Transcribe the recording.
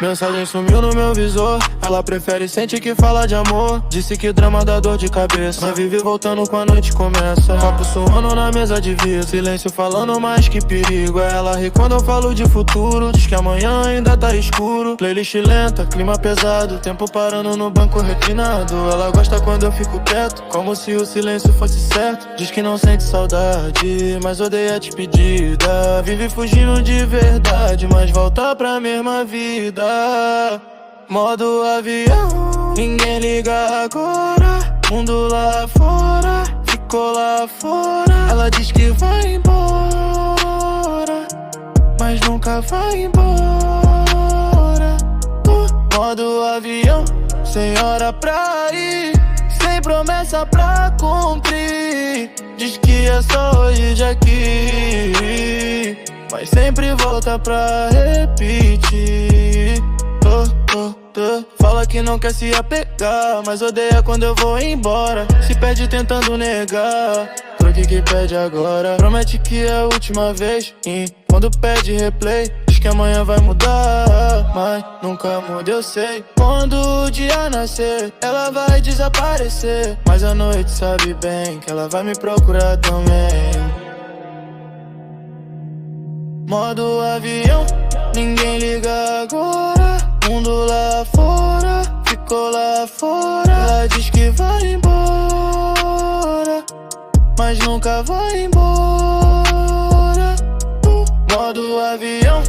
Mensagem sumiu no meu visor. Ela prefere sentir que fala de amor. Disse que drama dá dor de cabeça, mas vive voltando quando a noite começa. Copo suando na mesa de vidro, silêncio falando mais que perigo. Ela ri quando eu falo de futuro, diz que amanhã ainda tá escuro. Playlist lenta, clima pesado, tempo parando no banco reclinado. Ela gosta quando eu fico quieto, como se o silêncio fosse certo. Diz que não sente saudade, mas odeia a despedida. Vive fugindo de verdade, mas volta pra mesma vida. Modo avião, ninguém liga agora. Mundo lá fora, ficou lá fora. Ela diz que vai embora, mas nunca vai embora. Modo avião, sem hora pra ir, sem promessa pra cumprir. Diz que é só hoje de aqui, mas sempre volta pra repetir. Fala que não quer se apegar, mas odeia quando eu vou embora. Se perde tentando negar, troque que pede agora. Promete que é a última vez, e quando pede replay, diz que amanhã vai mudar, mas nunca muda, eu sei. Quando o dia nascer, ela vai desaparecer, mas a noite sabe bem que ela vai me procurar também. Modo avião, ninguém liga agora. Mundo lá fora, ficou lá fora. Ela diz que vai embora, mas nunca vai embora. Modo avião.